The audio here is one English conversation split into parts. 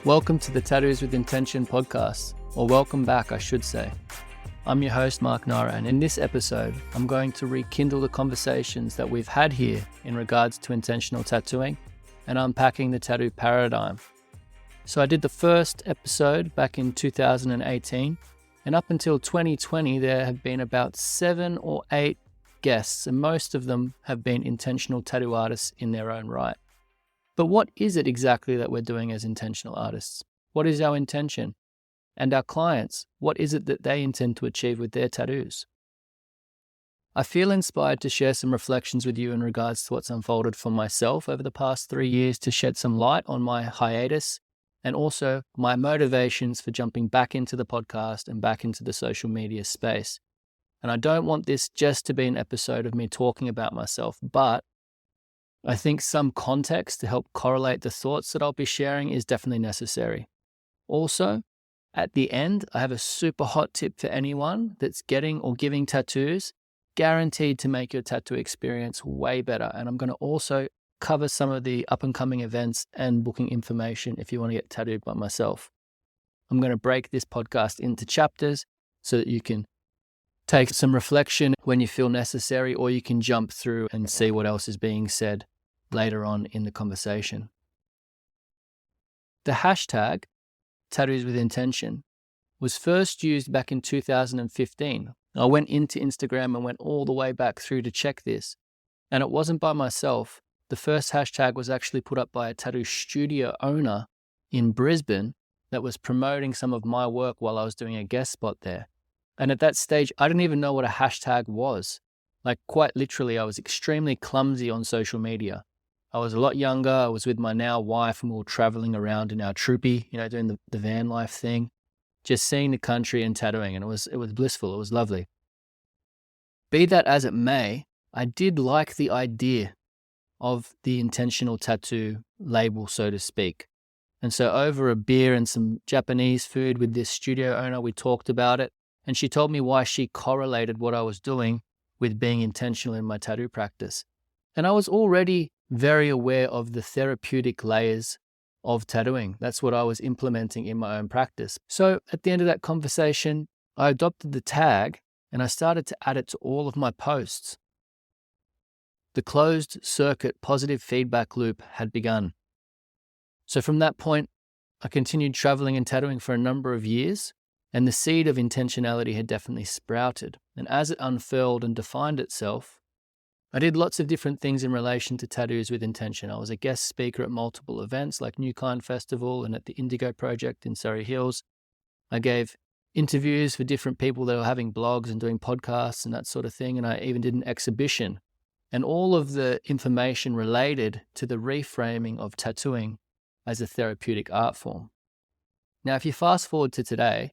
Welcome to the Tattoos with Intention podcast, or welcome back, I should say. I'm your host, Mark Nara, and in this episode, I'm going to rekindle the conversations that we've had here in regards to intentional tattooing and unpacking the tattoo paradigm. So I did the first episode back in 2018, and up until 2020, there have been about 7 or 8 guests, and most of them have been intentional tattoo artists in their own right. But what is it exactly that we're doing as intentional artists? What is our intention? And our clients, what is it that they intend to achieve with their tattoos? I feel inspired to share some reflections with you in regards to what's unfolded for myself over the past 3 years, to shed some light on my hiatus and also my motivations for jumping back into the podcast and back into the social media space. And I don't want this just to be an episode of me talking about myself, but I think some context to help correlate the thoughts that I'll be sharing is definitely necessary. Also, at the end, I have a super hot tip for anyone that's getting or giving tattoos, guaranteed to make your tattoo experience way better. And I'm going to also cover some of the up and coming events and booking information if you want to get tattooed by myself. I'm going to break this podcast into chapters so that you can take some reflection when you feel necessary, or you can jump through and see what else is being said later on in the conversation. The hashtag Tattoos with Intention was first used back in 2015. I went into Instagram and went all the way back through to check this, and it wasn't by myself. The first hashtag was actually put up by a tattoo studio owner in Brisbane that was promoting some of my work while I was doing a guest spot there. And at that stage, I didn't even know what a hashtag was. Like, quite literally, I was extremely clumsy on social media. I was a lot younger. I was with my now wife, and we were traveling around in our troopy, doing the van life thing, just seeing the country and tattooing. And it was blissful. It was lovely. Be that as it may, I did like the idea of the intentional tattoo label, so to speak. And so over a beer and some Japanese food with this studio owner, we talked about it. And she told me why she correlated what I was doing with being intentional in my tattoo practice. And I was already very aware of the therapeutic layers of tattooing. That's what I was implementing in my own practice. So at the end of that conversation, I adopted the tag and I started to add it to all of my posts. The closed circuit positive feedback loop had begun. So from that point, I continued traveling and tattooing for a number of years, and the seed of intentionality had definitely sprouted. And as it unfurled and defined itself, I did lots of different things in relation to tattoos with intention. I was a guest speaker at multiple events like New Kind Festival and at the Indigo Project in Surrey Hills. I gave interviews for different people that were having blogs and doing podcasts and that sort of thing. And I even did an exhibition. And all of the information related to the reframing of tattooing as a therapeutic art form. Now, if you fast forward to today,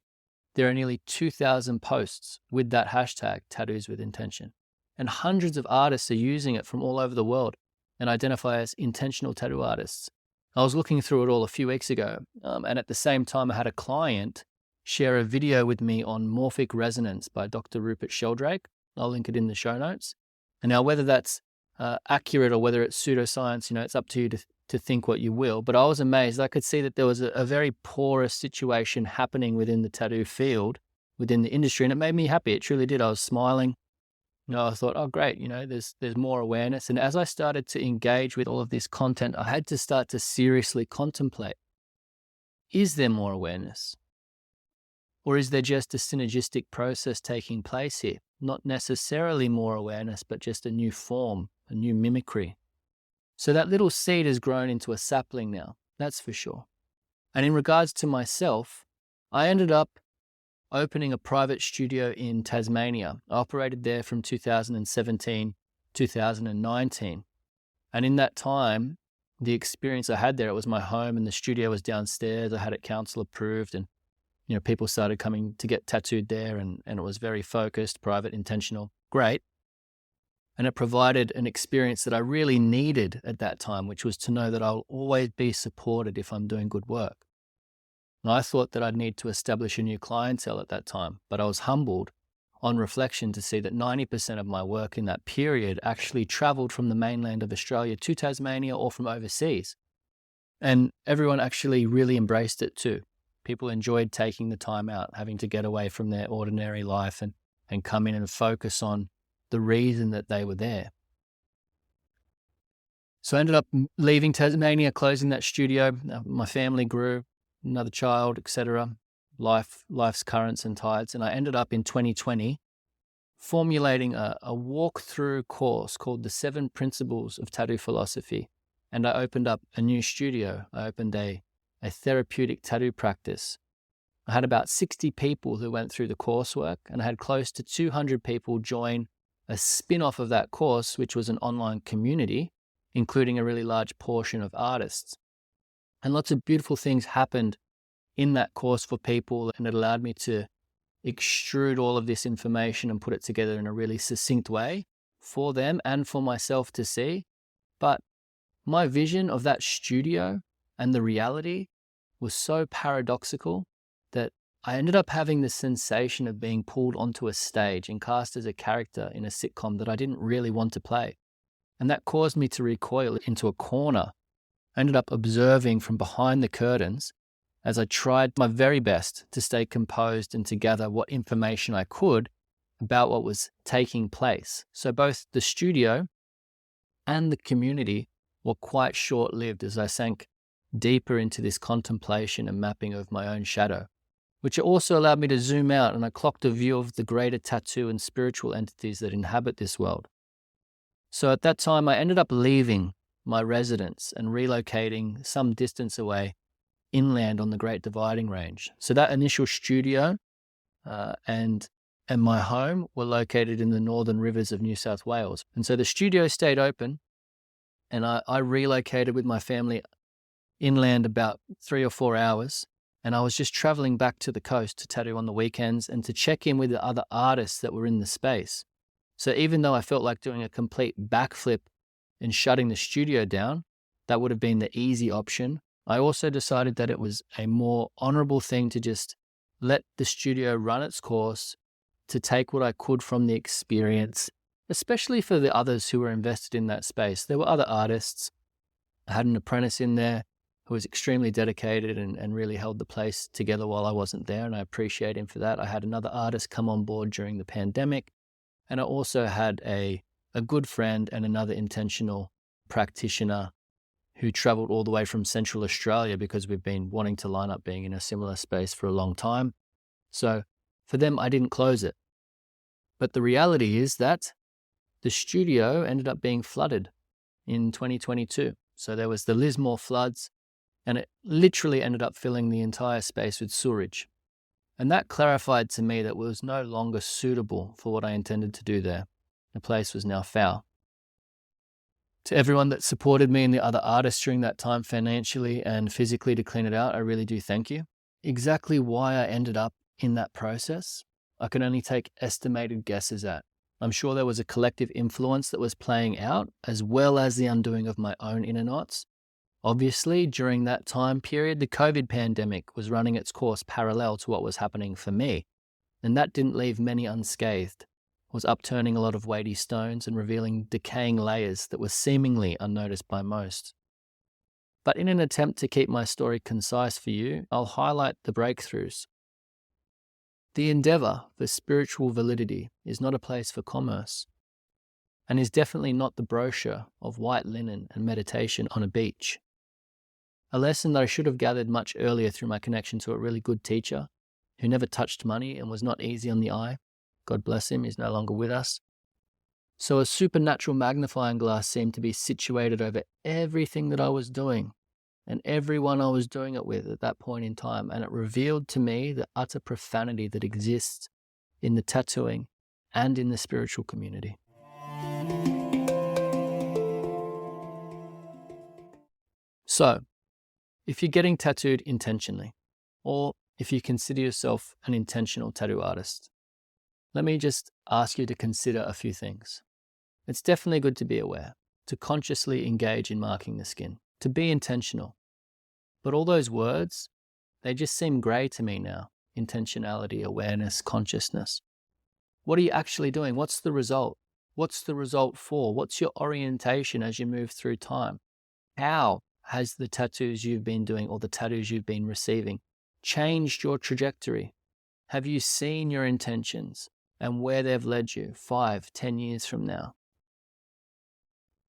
there are nearly 2,000 posts with that hashtag, Tattoos with Intention. And hundreds of artists are using it from all over the world and identify as intentional tattoo artists. I was looking through it all a few weeks ago, and at the same time, I had a client share a video with me on morphic resonance by Dr. Rupert Sheldrake. I'll link it in the show notes. And now, whether that's accurate or whether it's pseudoscience, it's up to you to think what you will. But I was amazed. I could see that there was a very porous situation happening within the tattoo field, within the industry, and it made me happy. It truly did. I was smiling. I thought, oh, great, there's more awareness. And as I started to engage with all of this content, I had to start to seriously contemplate, is there more awareness? Or is there just a synergistic process taking place here? Not necessarily more awareness, but just a new form, a new mimicry. So that little seed has grown into a sapling now, that's for sure. And in regards to myself, I ended up opening a private studio in Tasmania. I operated there from 2017, 2019. And in that time, the experience I had there, it was my home and the studio was downstairs. I had it council approved, and people started coming to get tattooed there, and it was very focused, private, intentional, great. And it provided an experience that I really needed at that time, which was to know that I'll always be supported if I'm doing good work. And I thought that I'd need to establish a new clientele at that time, but I was humbled on reflection to see that 90% of my work in that period actually traveled from the mainland of Australia to Tasmania or from overseas. And everyone actually really embraced it too. People enjoyed taking the time out, having to get away from their ordinary life and come in and focus on the reason that they were there. So I ended up leaving Tasmania, closing that studio. My family grew, another child, etc. Life's currents and tides. And I ended up in 2020 formulating a walkthrough course called The 7 Principles of Tattoo Philosophy. And I opened up a new studio. I opened a therapeutic tattoo practice. I had about 60 people who went through the coursework, and I had close to 200 people join a spin-off of that course, which was an online community, including a really large portion of artists. And lots of beautiful things happened in that course for people, and it allowed me to extrude all of this information and put it together in a really succinct way for them and for myself to see. But my vision of that studio and the reality was so paradoxical that I ended up having the sensation of being pulled onto a stage and cast as a character in a sitcom that I didn't really want to play. And that caused me to recoil into a corner. I ended up observing from behind the curtains as I tried my very best to stay composed and to gather what information I could about what was taking place. So both the studio and the community were quite short-lived as I sank deeper into this contemplation and mapping of my own shadow, which also allowed me to zoom out, and I clocked a view of the greater tattoo and spiritual entities that inhabit this world. So at that time, I ended up leaving my residence and relocating some distance away inland on the Great Dividing Range. So that initial studio and my home were located in the northern rivers of New South Wales. And so the studio stayed open, and I relocated with my family inland about 3 or 4 hours. And I was just traveling back to the coast to tattoo on the weekends and to check in with the other artists that were in the space. So even though I felt like doing a complete backflip and shutting the studio down, that would have been the easy option. I also decided that it was a more honorable thing to just let the studio run its course, to take what I could from the experience, especially for the others who were invested in that space. There were other artists. I had an apprentice in there who was extremely dedicated and really held the place together while I wasn't there, and I appreciate him for that. I had another artist come on board during the pandemic, and I also had a good friend and another intentional practitioner who traveled all the way from Central Australia because we've been wanting to line up being in a similar space for a long time. So for them, I didn't close it. But the reality is that the studio ended up being flooded in 2022. So there was the Lismore floods, and it literally ended up filling the entire space with sewerage. And that clarified to me that it was no longer suitable for what I intended to do there. The place was now foul. To everyone that supported me and the other artists during that time financially and physically to clean it out, I really do thank you. Exactly why I ended up in that process, I can only take estimated guesses at. I'm sure there was a collective influence that was playing out, as well as the undoing of my own inner knots. Obviously, during that time period, the COVID pandemic was running its course parallel to what was happening for me, and that didn't leave many unscathed. It was upturning a lot of weighty stones and revealing decaying layers that were seemingly unnoticed by most. But in an attempt to keep my story concise for you, I'll highlight the breakthroughs. The endeavor for spiritual validity is not a place for commerce, and is definitely not the brochure of white linen and meditation on a beach. A lesson that I should have gathered much earlier through my connection to a really good teacher who never touched money and was not easy on the eye. God bless him, he's no longer with us. So a supernatural magnifying glass seemed to be situated over everything that I was doing and everyone I was doing it with at that point in time. And it revealed to me the utter profanity that exists in the tattooing and in the spiritual community. So, if you're getting tattooed intentionally, or if you consider yourself an intentional tattoo artist, let me just ask you to consider a few things. It's definitely good to be aware, to consciously engage in marking the skin, to be intentional. But all those words, they just seem grey to me now. Intentionality, awareness, consciousness. What are you actually doing? What's the result? What's the result for? What's your orientation as you move through time? How has the tattoos you've been doing or the tattoos you've been receiving changed your trajectory? Have you seen your intentions and where they've led you 5, 10 years from now?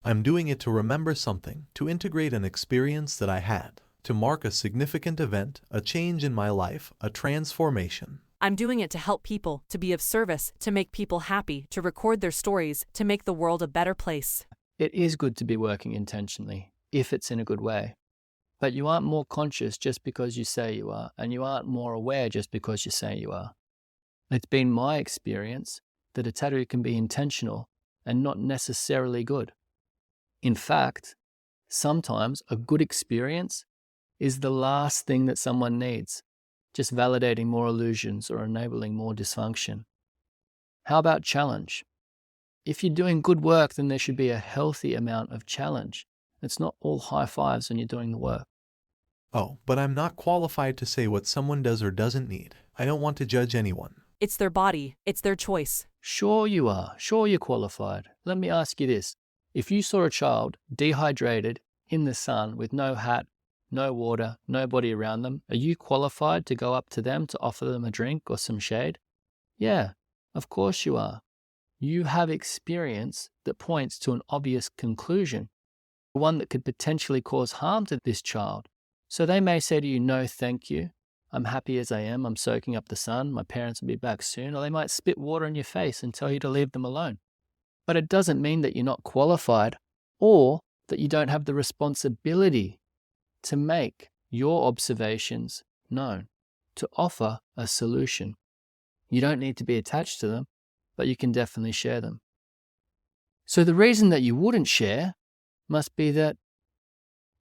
I'm doing it to remember something, to integrate an experience that I had, to mark a significant event, a change in my life, a transformation. I'm doing it to help people, to be of service, to make people happy, to record their stories, to make the world a better place. It is good to be working intentionally, if it's in a good way. But you aren't more conscious just because you say you are, and you aren't more aware just because you say you are. It's been my experience that a tattoo can be intentional and not necessarily good. In fact, sometimes a good experience is the last thing that someone needs, just validating more illusions or enabling more dysfunction. How about challenge? If you're doing good work, then there should be a healthy amount of challenge. It's not all high fives when you're doing the work. Oh, but I'm not qualified to say what someone does or doesn't need. I don't want to judge anyone. It's their body. It's their choice. Sure you are. Sure you're qualified. Let me ask you this. If you saw a child dehydrated in the sun with no hat, no water, nobody around them, are you qualified to go up to them to offer them a drink or some shade? Yeah, of course you are. You have experience that points to an obvious conclusion, one that could potentially cause harm to this child. So they may say to you, no, thank you. I'm happy as I am. I'm soaking up the sun. My parents will be back soon. Or they might spit water in your face and tell you to leave them alone. But it doesn't mean that you're not qualified or that you don't have the responsibility to make your observations known, to offer a solution. You don't need to be attached to them, but you can definitely share them. So the reason that you wouldn't share must be that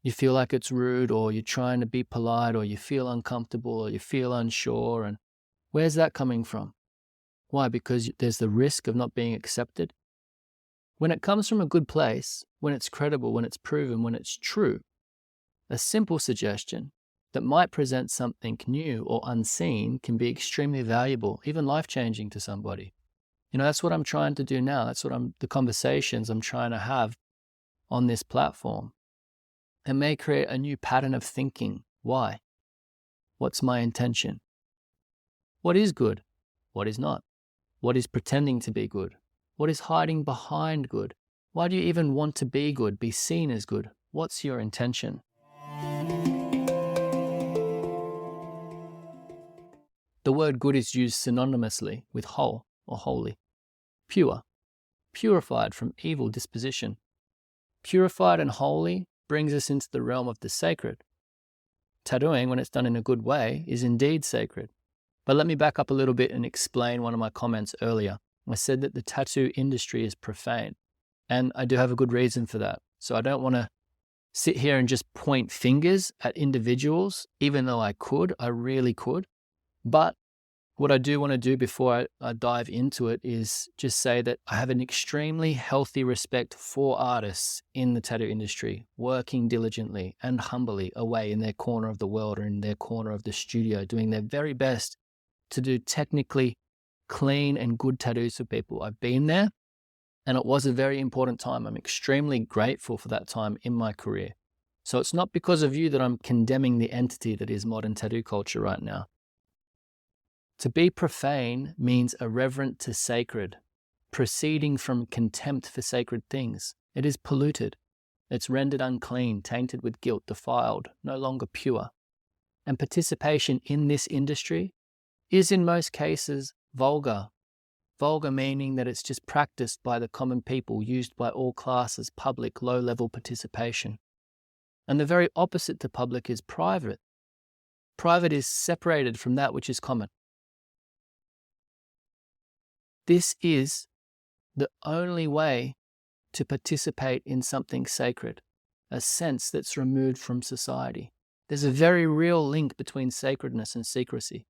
you feel like it's rude, or you're trying to be polite, or you feel uncomfortable, or you feel unsure. And where's that coming from? Why? Because there's the risk of not being accepted. When it comes from a good place, when it's credible, when it's proven, when it's true, a simple suggestion that might present something new or unseen can be extremely valuable, even life-changing to somebody. That's what I'm trying to do now. That's what the conversations I'm trying to have on this platform. It may create a new pattern of thinking. Why? What's my intention? What is good? What is not? What is pretending to be good? What is hiding behind good? Why do you even want to be good, be seen as good? What's your intention? The word good is used synonymously with whole or holy. Pure, purified from evil disposition. Purified and holy brings us into the realm of the sacred. Tattooing, when it's done in a good way, is indeed sacred. But let me back up a little bit and explain one of my comments earlier. I said that the tattoo industry is profane, and I do have a good reason for that. So I don't want to sit here and just point fingers at individuals, even though I really could. But what I do want to do before I dive into it is just say that I have an extremely healthy respect for artists in the tattoo industry, working diligently and humbly away in their corner of the world or in their corner of the studio, doing their very best to do technically clean and good tattoos for people. I've been there, and it was a very important time. I'm extremely grateful for that time in my career. So it's not because of you that I'm condemning the entity that is modern tattoo culture right now. To be profane means irreverent to sacred, proceeding from contempt for sacred things. It is polluted. It's rendered unclean, tainted with guilt, defiled, no longer pure. And participation in this industry is in most cases vulgar. Vulgar meaning that it's just practiced by the common people, used by all classes, public, low-level participation. And the very opposite to public is private. Private is separated from that which is common. This is the only way to participate in something sacred, a sense that's removed from society. There's a very real link between sacredness and secrecy.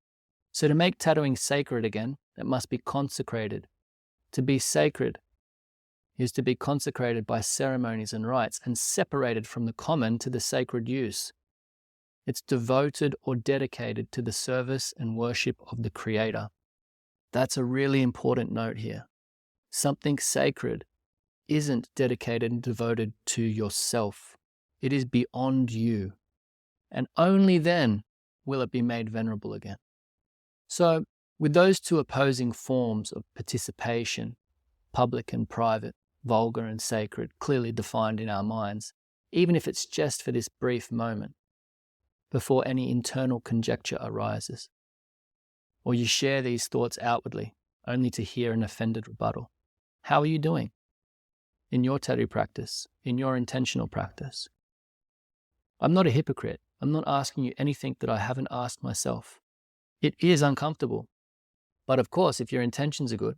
So to make tattooing sacred again, it must be consecrated. To be sacred is to be consecrated by ceremonies and rites and separated from the common to the sacred use. It's devoted or dedicated to the service and worship of the Creator. That's a really important note here. Something sacred isn't dedicated and devoted to yourself. It is beyond you. And only then will it be made venerable again. So, with those two opposing forms of participation, public and private, vulgar and sacred, clearly defined in our minds, even if it's just for this brief moment, before any internal conjecture arises, or you share these thoughts outwardly, only to hear an offended rebuttal. How are you doing in your tattoo practice, in your intentional practice? I'm not a hypocrite. I'm not asking you anything that I haven't asked myself. It is uncomfortable. But of course, if your intentions are good,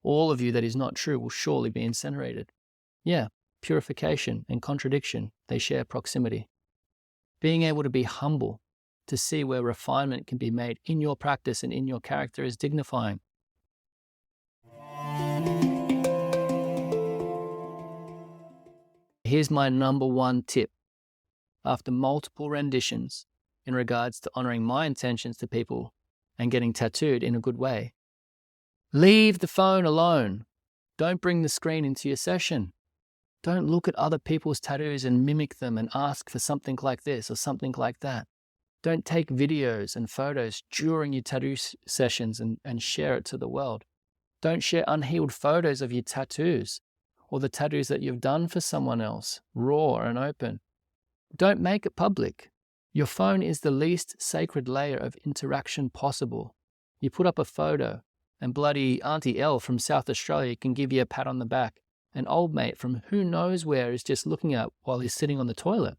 all of you that is not true will surely be incinerated. Yeah, purification and contradiction, they share proximity. Being able to be humble, to see where refinement can be made in your practice and in your character is dignifying. Here's my number one tip. After multiple renditions in regards to honoring my intentions to people and getting tattooed in a good way, leave the phone alone. Don't bring the screen into your session. Don't look at other people's tattoos and mimic them and ask for something like this or something like that. Don't take videos and photos during your tattoo sessions and share it to the world. Don't share unhealed photos of your tattoos or the tattoos that you've done for someone else, raw and open. Don't make it public. Your phone is the least sacred layer of interaction possible. You put up a photo and bloody Auntie Elle from South Australia can give you a pat on the back. An old mate from who knows where is just looking up while he's sitting on the toilet.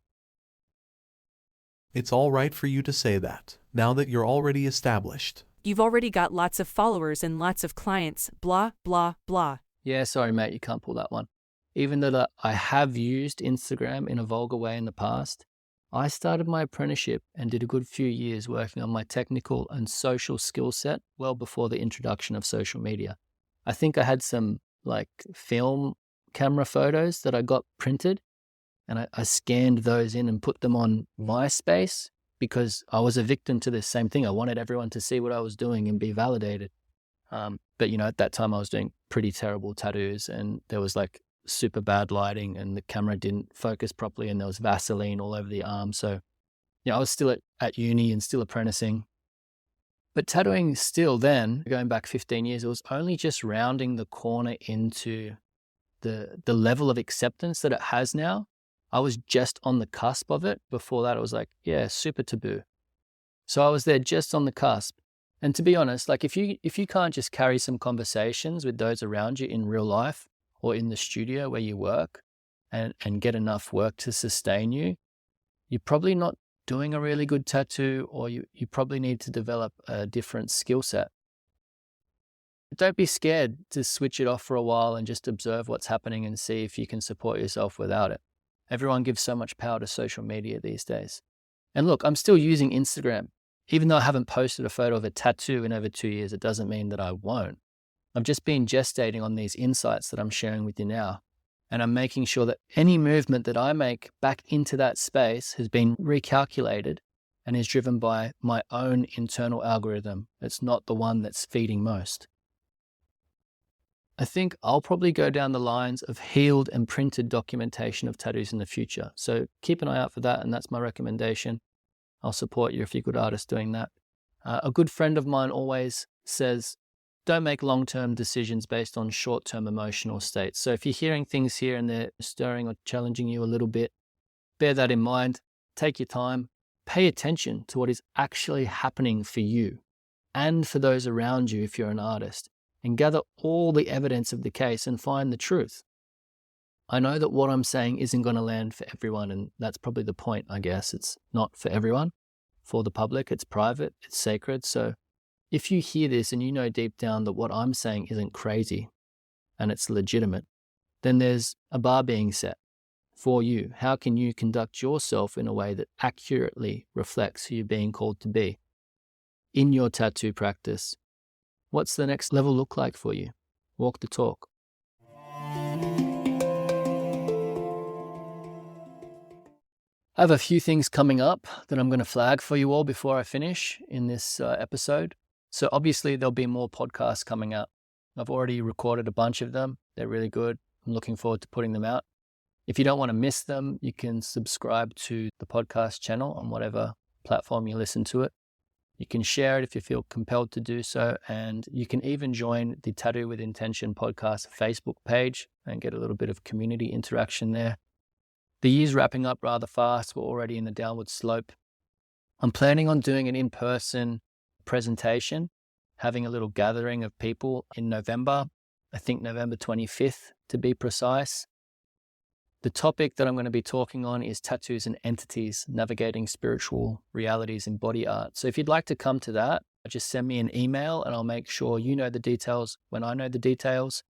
It's all right for you to say that, now that you're already established. You've already got lots of followers and lots of clients, blah, blah, blah. Yeah, sorry, mate, you can't pull that one. Even though I have used Instagram in a vulgar way in the past, I started my apprenticeship and did a good few years working on my technical and social skill set well before the introduction of social media. I think I had some film camera photos that I got printed, and I scanned those in and put them on MySpace because I was a victim to this same thing. I wanted everyone to see what I was doing and be validated. But at that time I was doing pretty terrible tattoos, and there was super bad lighting and the camera didn't focus properly and there was Vaseline all over the arm. So, I was still at uni and still apprenticing. But tattooing still then, going back 15 years, it was only just rounding the corner into the level of acceptance that it has now. I was just on the cusp of it. Before that, it was super taboo. So I was there just on the cusp. And to be honest, if you can't just carry some conversations with those around you in real life or in the studio where you work and get enough work to sustain you, you're probably not doing a really good tattoo, or you probably need to develop a different skill set. Don't be scared to switch it off for a while and just observe what's happening and see if you can support yourself without it. Everyone gives so much power to social media these days. And look, I'm still using Instagram. Even though I haven't posted a photo of a tattoo in over 2 years, it doesn't mean that I won't. I've just been gestating on these insights that I'm sharing with you now. And I'm making sure that any movement that I make back into that space has been recalculated and is driven by my own internal algorithm. It's not the one that's feeding most. I think I'll probably go down the lines of healed and printed documentation of tattoos in the future. So keep an eye out for that, and that's my recommendation. I'll support you if you're a good artist doing that. A good friend of mine always says, don't make long-term decisions based on short-term emotional states. So if you're hearing things here and they're stirring or challenging you a little bit, bear that in mind. Take your time. Pay attention to what is actually happening for you and for those around you if you're an artist, and gather all the evidence of the case and find the truth. I know that what I'm saying isn't going to land for everyone, and that's probably the point, I guess. It's not for everyone. For the public, it's private, it's sacred. So if you hear this and you know deep down that what I'm saying isn't crazy and it's legitimate, then there's a bar being set for you. How can you conduct yourself in a way that accurately reflects who you're being called to be in your tattoo practice? What's the next level look like for you? Walk the talk. I have a few things coming up that I'm going to flag for you all before I finish in this episode. So obviously there'll be more podcasts coming out. I've already recorded a bunch of them. They're really good. I'm looking forward to putting them out. If you don't want to miss them, you can subscribe to the podcast channel on whatever platform you listen to it. You can share it if you feel compelled to do so. And you can even join the Tattoo with Intention podcast Facebook page and get a little bit of community interaction there. The year's wrapping up rather fast. We're already in the downward slope. I'm planning on doing an in-person presentation, having a little gathering of people in November. I think November 25th to be precise. The topic that I'm going to be talking on is tattoos and entities, navigating spiritual realities in body art. So if you'd like to come to that, just send me an email and I'll make sure you know the details when I know the details.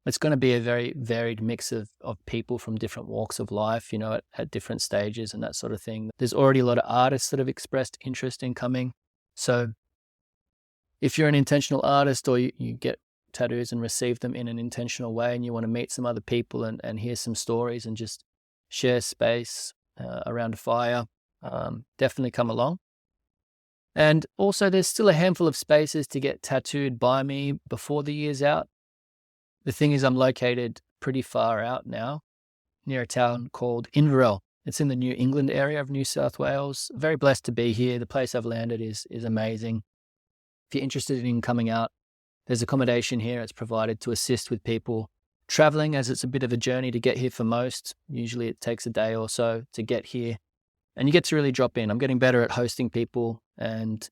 It's going to be a very varied mix of people from different walks of life, at different stages and that sort of thing. There's already a lot of artists that have expressed interest in coming. So if you're an intentional artist or you get tattoos and receive them in an intentional way and you want to meet some other people and hear some stories and just share space around a fire, definitely come along. And also there's still a handful of spaces to get tattooed by me before the year's out. The thing is, I'm located pretty far out now near a town called Inverell. It's in the New England area of New South Wales. Very blessed to be here. The place I've landed is amazing. If you're interested in coming out, there's accommodation here. It's provided to assist with people traveling, as it's a bit of a journey to get here for most. Usually it takes a day or so to get here. And you get to really drop in. I'm getting better at hosting people and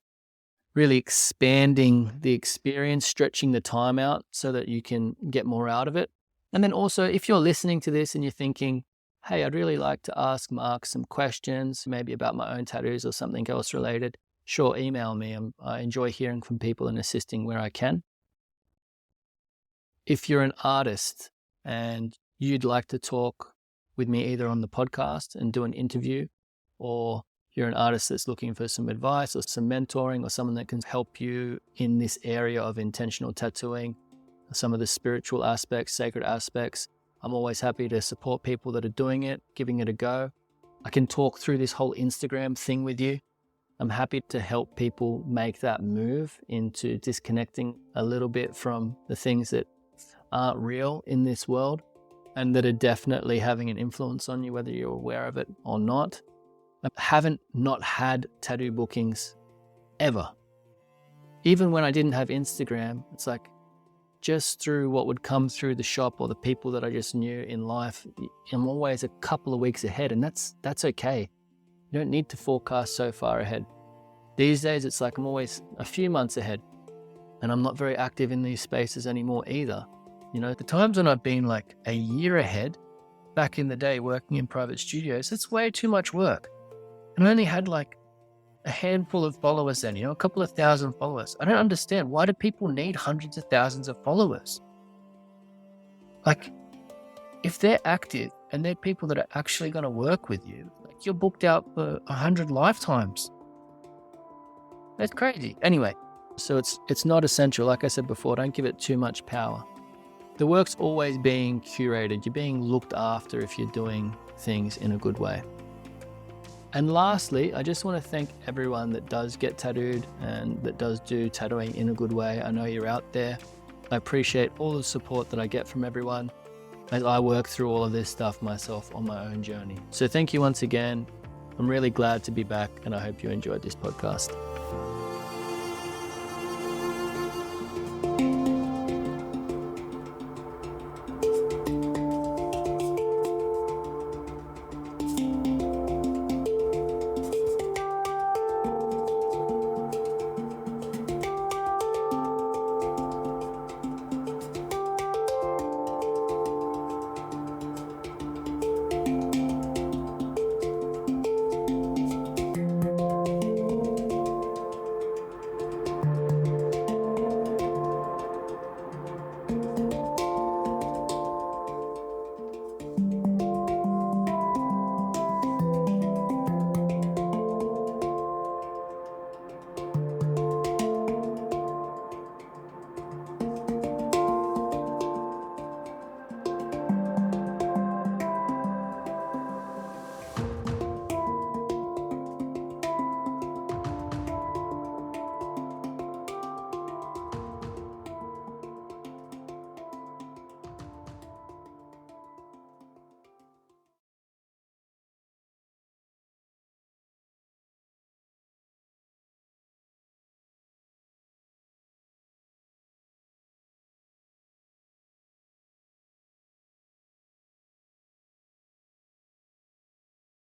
really expanding the experience, stretching the time out so that you can get more out of it. And then also, if you're listening to this and you're thinking, hey, I'd really like to ask Mark some questions, maybe about my own tattoos or something else related, sure, email me. I enjoy hearing from people and assisting where I can. If you're an artist and you'd like to talk with me either on the podcast and do an interview, or you're an artist that's looking for some advice or some mentoring or someone that can help you in this area of intentional tattooing, some of the spiritual aspects, sacred aspects, I'm always happy to support people that are doing it, giving it a go. I can talk through this whole Instagram thing with you. I'm happy to help people make that move into disconnecting a little bit from the things that aren't real in this world and that are definitely having an influence on you, whether you're aware of it or not. I haven't not had tattoo bookings ever. Even when I didn't have Instagram, it's like just through what would come through the shop or the people that I just knew in life, I'm always a couple of weeks ahead, and that's okay. You don't need to forecast so far ahead. These days, it's like I'm always a few months ahead, and I'm not very active in these spaces anymore either. The times when I've been like a year ahead, back in the day working in private studios, it's way too much work. And I only had like a handful of followers then, a couple of thousand followers. I don't understand. Why do people need hundreds of thousands of followers? Like, if they're active and they're people that are actually going to work with you, like you're booked out for 100 lifetimes. That's crazy. Anyway, so it's not essential. Like I said before, don't give it too much power. The work's always being curated. You're being looked after if you're doing things in a good way. And lastly, I just want to thank everyone that does get tattooed and that does do tattooing in a good way. I know you're out there. I appreciate all the support that I get from everyone as I work through all of this stuff myself on my own journey. So thank you once again. I'm really glad to be back, and I hope you enjoyed this podcast.